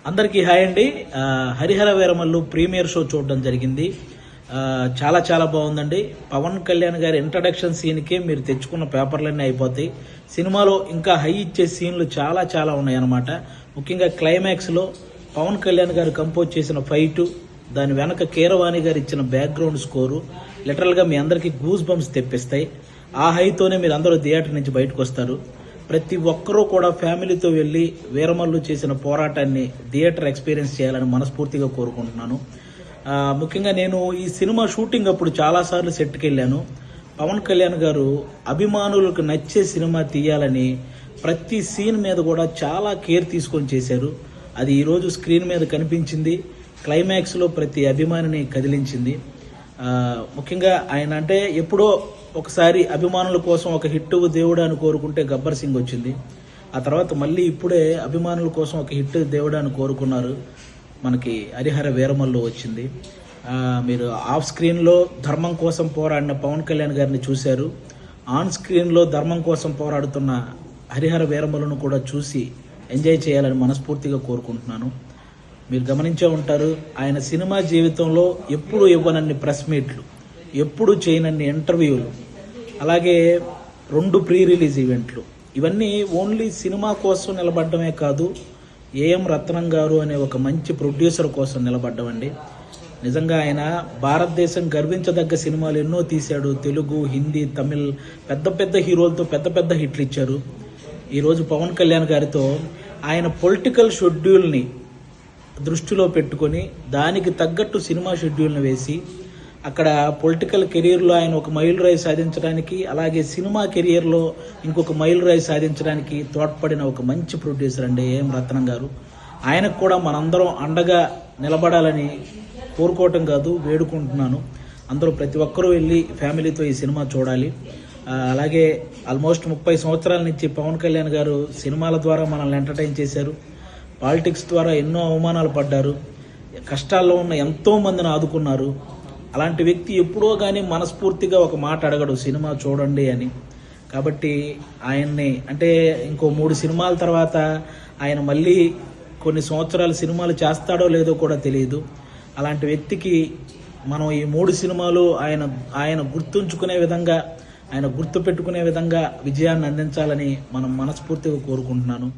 అందరికీ హాయ్ అండి. Harihara Veeramallu premiere show చూడడం జరిగింది. చాలా చాలా బాగుందండి. పవన్ కళ్యాణ్ గారి ఇంట్రడక్షన్ సీన్కే మీరు తెచ్చుకున్న పేపర్లన్నీ అయిపోతాయి. సినిమాలో ఇంకా హై ఇచ్చే సీన్లు చాలా చాలా ఉన్నాయన్నమాట. ముఖ్యంగా క్లైమాక్స్లో పవన్ కళ్యాణ్ గారు కంపోజ్ చేసిన ఫైటు, దాని వెనక కీరవాణి గారు ఇచ్చిన బ్యాక్గ్రౌండ్ స్కోరు లిటరల్గా మీ అందరికీ గూస్ బంప్స్ తెప్పిస్తాయి. ఆ హైతోనే మీరు అందరూ థియేటర్ నుంచి బయటకు వస్తారు. ప్రతి ఒక్కరూ కూడా ఫ్యామిలీతో వెళ్ళి వీరమల్లు చేసిన పోరాటాన్ని థియేటర్ ఎక్స్పీరియన్స్ చేయాలని మనస్ఫూర్తిగా కోరుకుంటున్నాను. ముఖ్యంగా నేను ఈ సినిమా షూటింగ్ అప్పుడు చాలాసార్లు సెట్కి వెళ్ళాను. పవన్ కళ్యాణ్ గారు అభిమానులకు నచ్చే సినిమా తీయాలని ప్రతి సీన్ మీద కూడా చాలా కేర్ తీసుకొని చేశారు. అది ఈరోజు స్క్రీన్ మీద కనిపించింది. క్లైమాక్స్లో ప్రతి అభిమానిని కదిలించింది. ముఖ్యంగా ఆయన అంటే ఎప్పుడో ఒకసారి అభిమానుల కోసం ఒక హిట్ దేవుడు అని కోరుకుంటే గబ్బర్ సింగ్ వచ్చింది. ఆ తర్వాత మళ్ళీ ఇప్పుడే అభిమానుల కోసం ఒక హిట్ దేవుడు అని కోరుకున్నారు. మనకి హరిహర వీరమల్లు వచ్చింది. మీరు ఆఫ్ స్క్రీన్లో ధర్మం కోసం పోరాడిన పవన్ కళ్యాణ్ గారిని చూశారు. ఆన్ స్క్రీన్లో ధర్మం కోసం పోరాడుతున్న హరిహర వీరమల్లును కూడా చూసి ఎంజాయ్ చేయాలని మనస్ఫూర్తిగా కోరుకుంటున్నాను. మీరు గమనించే ఉంటారు, ఆయన సినిమా జీవితంలో ఎప్పుడు ఇవ్వనన్ని ప్రెస్ మీట్లు, ఎప్పుడు చేయనన్ని ఇంటర్వ్యూలు, అలాగే 2 ప్రీ రిలీజ్ ఈవెంట్లు, ఇవన్నీ ఓన్లీ సినిమా కోసం నిలబడ్డమే కాదు, ఏఎం రత్నం గారు అనే ఒక మంచి ప్రొడ్యూసర్ కోసం నిలబడ్డమండి. నిజంగా ఆయన భారతదేశం గర్వించదగ్గ సినిమాలు ఎన్నో తీశాడు. తెలుగు, హిందీ, తమిళ్ పెద్ద పెద్ద హీరోలతో పెద్ద పెద్ద హిట్లు ఇచ్చారు. ఈరోజు పవన్ కళ్యాణ్ గారితో ఆయన పొలిటికల్ షెడ్యూల్ని దృష్టిలో పెట్టుకొని దానికి తగ్గట్టు సినిమా షెడ్యూల్ని వేసి అక్కడ పొలిటికల్ కెరీర్లో ఆయన ఒక మైలురాయి సాధించడానికి, అలాగే సినిమా కెరియర్లో ఇంకొక మైలురాయి సాధించడానికి తోడ్పడిన ఒక మంచి ప్రొడ్యూసర్ అండి ఏఎం రత్నం గారు. ఆయనకు కూడా మనందరం అండగా నిలబడాలని కోరుకోవటం కాదు, వేడుకుంటున్నాను. అందరూ ప్రతి ఒక్కరూ వెళ్ళి ఫ్యామిలీతో ఈ సినిమా చూడాలి. అలాగే ఆల్మోస్ట్ 30 సంవత్సరాల నుంచి పవన్ కళ్యాణ్ గారు సినిమాల ద్వారా మనల్ని ఎంటర్టైన్ చేశారు. పాలిటిక్స్ ద్వారా ఎన్నో అవమానాలు పడ్డారు. కష్టాల్లో ఉన్న ఎంతో మందిని ఆదుకున్నారు. అలాంటి వ్యక్తి ఎప్పుడో కానీ మనస్ఫూర్తిగా ఒక మాట అడగడు, సినిమా చూడండి అని. కాబట్టి ఆయన్ని అంటే ఇంకో 3 సినిమాల తర్వాత ఆయన మళ్ళీ కొన్ని సంవత్సరాలు సినిమాలు చేస్తాడో లేదో కూడా తెలియదు. అలాంటి వ్యక్తికి మనం ఈ 3 సినిమాలు ఆయన గుర్తుంచుకునే విధంగా, ఆయన గుర్తుపెట్టుకునే విధంగా విజయాన్ని అందించాలని మనం మనస్ఫూర్తిగా కోరుకుంటున్నాను.